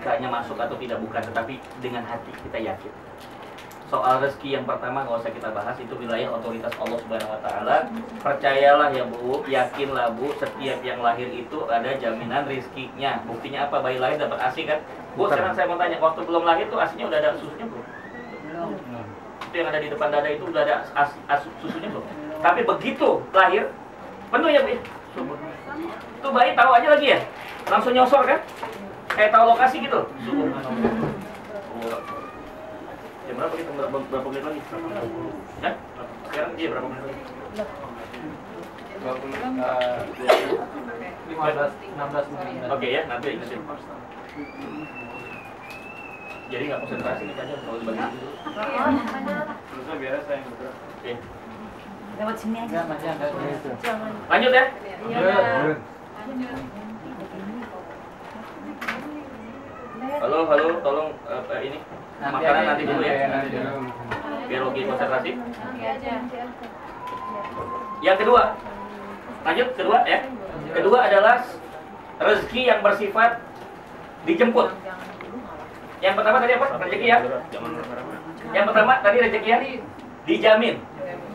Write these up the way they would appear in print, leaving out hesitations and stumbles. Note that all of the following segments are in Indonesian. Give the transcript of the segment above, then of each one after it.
logikanya masuk atau tidak bukan, tetapi dengan hati kita yakin. Soal rezeki yang pertama nggak usah kita bahas, itu wilayah otoritas Allah Subhanahu Wa Taala. Percayalah ya Bu, yakinlah Bu, setiap yang lahir itu ada jaminan rezekinya. Buktinya apa? Bayi lahir dapat ASI kan? Bu, sekarang saya mau tanya, waktu belum lahir tuh ASInya udah ada susunya belum? Belum. Itu yang ada di depan dada itu udah ada susunya belum? Tapi begitu lahir penuh ya Bu. Tuh bayi tahu aja lagi ya, langsung nyosor kan? Kayak tahu lokasi gitu. Jam berapa kita? Berapa menit lagi? Ya? Sekarang iya berapa menit lagi? 16 menit. Oke ya, nanti ingetin. Jadi nggak konsentrasi nih Pak, kalau dibagi dulu. Terusnya biar saya yang bergerak. Oke. Lewat sini aja. Lanjut ya. Halo, tolong ini makanan nanti dulu ya. Biar Ogi konsentrasi. Yang kedua, lanjut kedua ya. Kedua adalah rezeki yang bersifat dijemput. Yang pertama tadi apa? Rezeki ya. Yang pertama tadi rezeki yang dijamin.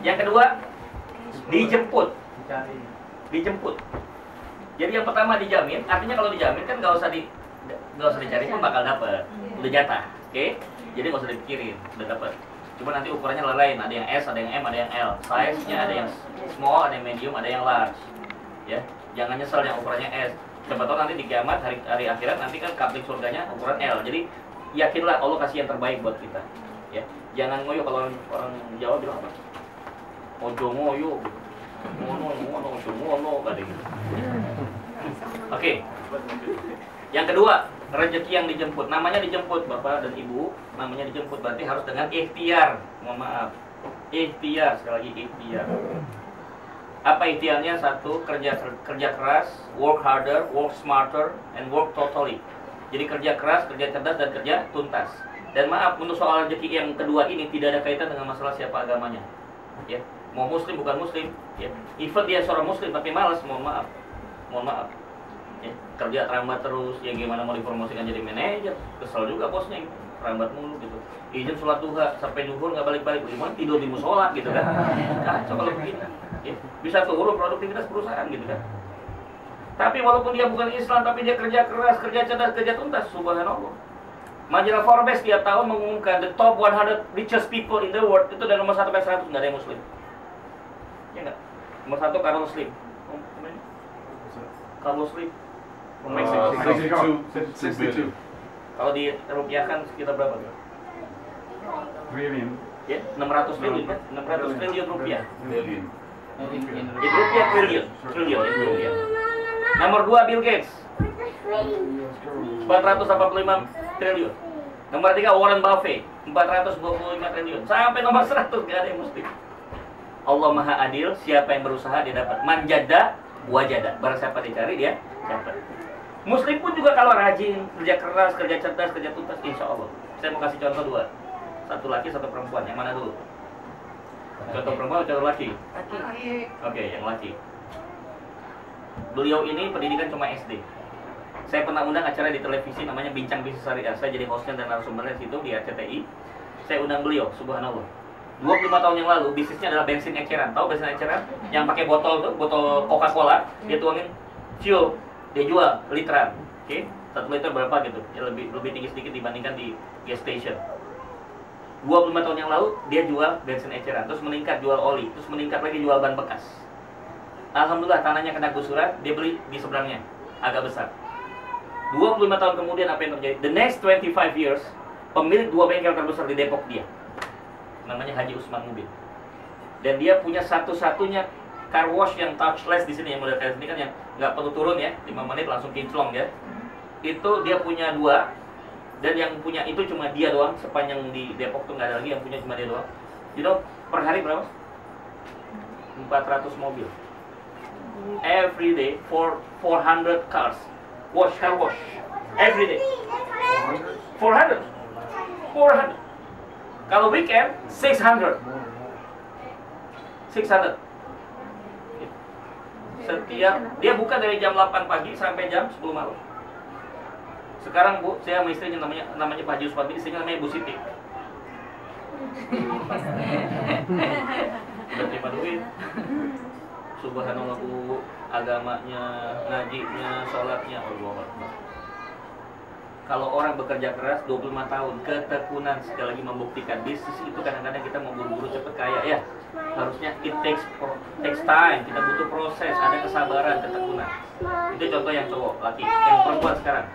Yang kedua dijemput. Dijemput. Jadi yang pertama dijamin, artinya kalau dijamin kan nggak usah dicari pun bakal dapet, udah jatah, oke? Jadi nggak usah dipikirin, udah dapet. Cuma nanti ukurannya lain, ada yang S, ada yang M, ada yang L. Size-nya ada yang small, ada yang medium, ada yang large. Ya, jangan nyesel yang ukurannya S. Siapa tahu nanti di kiamat hari akhirat nanti kan kapling surganya ukuran L. Jadi yakinlah Allah kasih yang terbaik buat kita. Ya, jangan ngoyo kalau orang Jawa bilang apa? Ojo ngoyo. Ngono, gak ada gitu. Oke. Yang kedua, rezeki yang dijemput. Namanya dijemput, Bapak dan Ibu. Namanya dijemput berarti harus dengan ikhtiar. Mohon maaf. Ikhtiar, sekali lagi ikhtiar. Apa ikhtiarnya? Satu, kerja keras, work harder, work smarter, and work totally. Jadi kerja keras, kerja cerdas, dan kerja tuntas. Dan maaf, untuk soal rezeki yang kedua ini tidak ada kaitan dengan masalah siapa agamanya. Ya, mau muslim bukan muslim, ya. Even dia seorang muslim tapi malas, mohon maaf. Ya, kerja terlambat terus, ya gimana mau dipromosikan jadi manajer, kesel juga bosnya, terlambat mulu gitu. Izin sholat duha sampai zuhur nggak balik-balik, gimana tidur di musola gitu kan? Kacau kalau begini. Ya, bisa turun produktivitas perusahaan gitu kan? Tapi walaupun dia bukan Islam, tapi dia kerja keras, kerja cerdas, kerja tuntas, subhanallah. Majalah Forbes tiap tahun mengumumkan the top 100 richest people in the world, itu dari nomor 1 sampai 100 nggak ada yang muslim. Ya nggak? Nomor 1 Carlos Slim. Carlos Slim. 62. Kalau dirupiahkan sekitar berapa? Triliun. Ya, 600 triliun kan? 600 triliun rupiah. Triliun. Itu rupiah triliun ya rupiah. Nomor 2 Bill Gates. 485 triliun. Nomor 3 Warren Buffett, 425 triliun. Sampai nomor 100 gak ada yang muslim. Allah Maha Adil, siapa yang berusaha dia dapat. Manjada wajada. Barang siapa dicari dia dapat. Muslim pun juga kalau rajin, kerja keras, kerja cerdas, kerja tuntas, insya Allah. Saya mau kasih contoh 2. Satu laki, satu perempuan. Yang mana dulu? Contoh perempuan atau contoh laki? Laki. Oke, yang laki. Beliau ini pendidikan cuma SD. Saya pernah undang acara di televisi namanya Bincang Bisnis Syariah. Saya jadi hostnya dan narasumbernya di situ di RCTI. Saya undang beliau, subhanallah. 25 tahun yang lalu bisnisnya adalah bensin eceran. Tahu bensin eceran? Yang pakai botol tuh, botol Coca-Cola, dia tuangin fuel, dia jual literan. Oke, 1 liter berapa gitu? Ya lebih tinggi sedikit dibandingkan di gas station. 25 tahun yang lalu dia jual bensin eceran, terus meningkat jual oli, terus meningkat lagi jual ban bekas. Alhamdulillah tanahnya kena gusuran, dia beli di seberangnya, agak besar. 25 tahun kemudian apa yang terjadi? The next 25 years, pemilik 2 bengkel terbesar di Depok dia. Namanya Haji Usman Mubin. Dan dia punya satu-satunya car wash yang touchless di sini, yang model kayak sini kan yang nggak perlu turun ya, 5 menit langsung kinclong ya. Itu dia punya 2, dan yang punya itu cuma dia doang, sepanjang di Depok tuh nggak ada lagi, yang punya cuma dia doang. You know, per hari berapa? 400 mobil. Every day for 400 cars. Car wash. Every day. 400. Kalau weekend 600. Setiap dia buka dari jam 8 pagi sampai jam 10 malam. Sekarang Bu, saya sama istrinya namanya Pak Haji Uswati, istrinya namanya Bu Siti. Udah terima duit. Subhanallah Bu, agamanya, ngajinya, sholatnya, Allah Akbar. Kalau orang bekerja keras 25 tahun, ketekunan sekali lagi membuktikan bisnis itu kadang-kadang kita mau buru-buru cepet kaya ya. Harusnya it takes time, kita butuh proses, ada kesabaran, ketekunan. Itu contoh yang cowok, laki. Yang perempuan sekarang,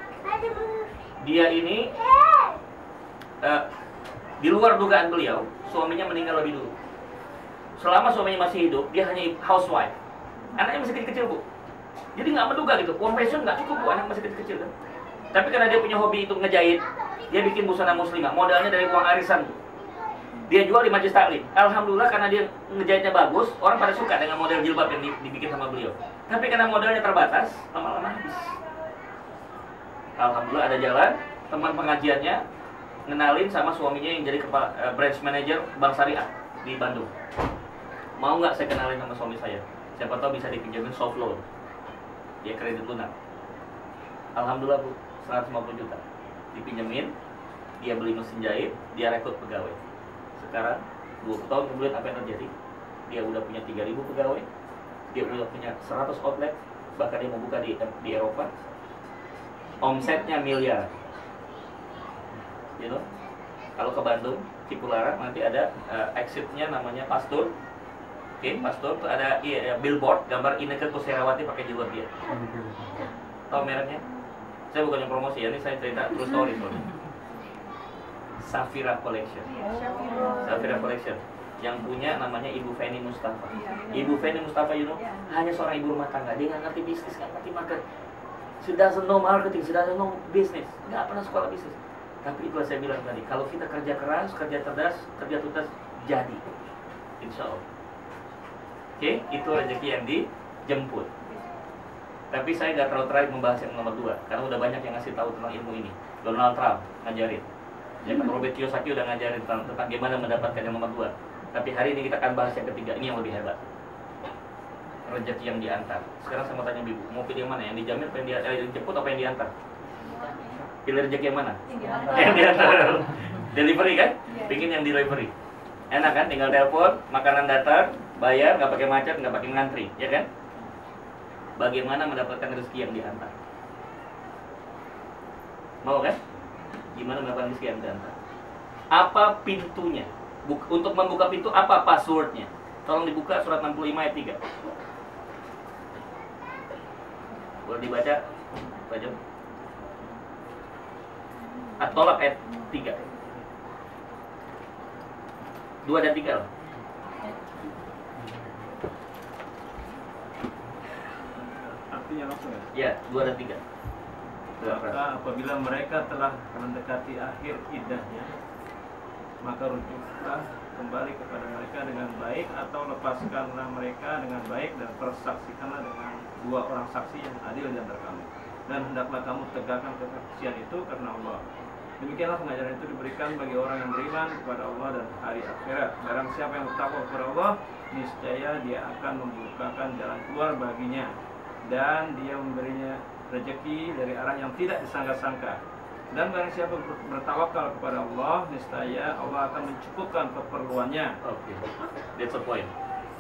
dia ini di luar dugaan beliau, suaminya meninggal lebih dulu. Selama suaminya masih hidup, dia hanya housewife. Anaknya masih kecil-kecil Bu. Jadi nggak menduga gitu, uang pensiun nggak cukup Bu, anak masih kecil-kecil kan. Tapi karena dia punya hobi itu ngejahit, dia bikin busana muslimah, modalnya dari uang arisan Bu. Dia jual di Majlis Taklim. Alhamdulillah karena dia ngejahitnya bagus, orang pada suka dengan model jilbab yang dibikin sama beliau. Tapi karena modalnya terbatas, lama-lama habis. Alhamdulillah ada jalan, teman pengajiannya ngenalin sama suaminya yang jadi kepala branch manager Bank Syariah di Bandung. Mau nggak saya kenalin sama suami saya? Siapa tahu bisa dipinjamin soft loan. Dia kredit lunak. Alhamdulillah Bu, 150 juta dipinjemin, dia beli mesin jahit, dia rekrut pegawai. Sekarang 20 tahun kemudian apa yang terjadi? Dia udah punya 3.000 pegawai, dia udah punya 100 outlet, bahkan dia mau buka di Eropa. Omsetnya miliar. You know? Kalau ke Bandung, Cipularang nanti ada exitnya namanya Pastur. Oke, Pastur tuh ada billboard gambar Inneke Koesherawati pakai jilbab dia. Tahu mereknya? Saya bukannya promosi ya, ini saya cerita true story soalnya. Safira Collection. Safira Collection. Yang punya namanya Ibu Feni Mustafa. Ibu Feni Mustafa, you know, hanya seorang ibu rumah tangga. Dia nggak ngerti bisnis, nggak ngerti market. She doesn't know marketing, she doesn't know business. Nggak pernah sekolah bisnis. Tapi itu saya bilang tadi, kalau kita kerja keras, kerja cerdas, kerja tuntas, jadi. Insya Allah. Oke, itu rezeki yang dijemput. Tapi saya nggak terlalu tertarik membahas yang nomor 2, karena udah banyak yang ngasih tahu tentang ilmu ini. Donald Trump ngajarin, ya kan, Robert Kiyosaki udah ngajarin tentang bagaimana mendapatkan yang nomor 2. Tapi hari ini kita akan bahas yang ketiga, ini yang lebih hebat. Rezeki yang diantar. Sekarang saya mau tanya Ibu, mau pilih yang mana? Yang dijamin, apa yang dijemput, apa yang diantar? Pilih rezeki yang mana? Yang diantar. Delivery kan? Pingin yang delivery. Enak kan? Tinggal telepon, makanan datang, bayar, nggak pakai macet, nggak pakai ngantri, ya kan? Bagaimana mendapatkan rezeki yang diantar? Mau kan? Gimana mendapatkan rezeki yang diantar? Apa pintunya? Untuk membuka pintu, apa passwordnya? Tolong dibuka surat 65 ayat 3. Boleh dibaca? Baca. At-Tolak ayat 3. 2 dan 3 loh. Artinya langsung ya? Ya, 2 dan 3. Maka apabila mereka telah mendekati akhir iddahnya, maka rujuklah kembali kepada mereka dengan baik, atau lepaskanlah mereka dengan baik dan persaksikanlah dengan 2 orang saksi yang adil di antara kamu. Dan hendaklah kamu tegakkan kesaksian itu karena Allah. Demikianlah pengajaran itu diberikan bagi orang yang beriman kepada Allah dan hari akhirat. Barang siapa yang bertakwa kepada Allah, niscaya dia akan membukakan jalan keluar baginya, dan dia memberinya rezeki dari arah yang tidak disangka-sangka. Dan barang siapa bertawakal kepada Allah, niscaya Allah akan mencukupkan keperluannya. Oke, that's the point.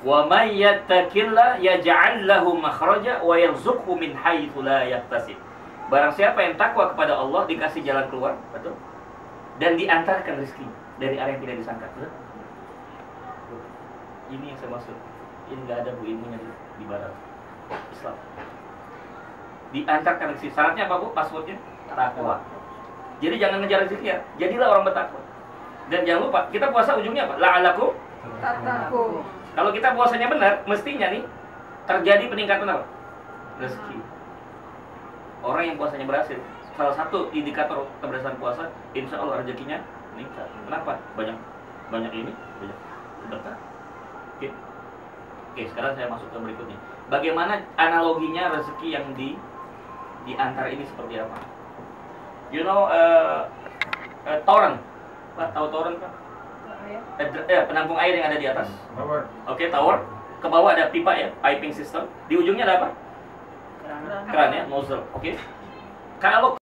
Wa may yattaqillah yaj'al lahu makhraja wa yarzuqhu min haitsu la yahtasib. Barang siapa yang takwa kepada Allah, dikasih jalan keluar, betul? Dan diantarkan rezeki dari arah yang tidak disangka, betul? Ini yang saya maksud. Ini nggak ada Bu ilmunya di barat Islam. Diantarkan rezeki. Syaratnya apa Bu? Passwordnya takwa. Jadi jangan ngejar rezeki ya. Jadilah orang bertakwa. Dan jangan lupa, kita puasa ujungnya apa? La'alakum Tattaqun. Kalau kita puasanya benar, mestinya nih terjadi peningkatan apa? Rezeki. Orang yang puasanya berhasil, salah satu indikator keberhasilan puasa, insya Allah rezekinya meningkat. Kenapa? Banyak ini, banyak berkah. Oke, sekarang saya masuk ke berikutnya. Bagaimana analoginya rezeki yang diantar ini seperti apa? You know, torrent, Pak, tahu torrent Pak? Penampung air yang ada di atas. Tower. Oke, tower. Ke bawah ada pipa ya, piping system. Di ujungnya ada apa? Keran ya, nozzle. Oke. Kalau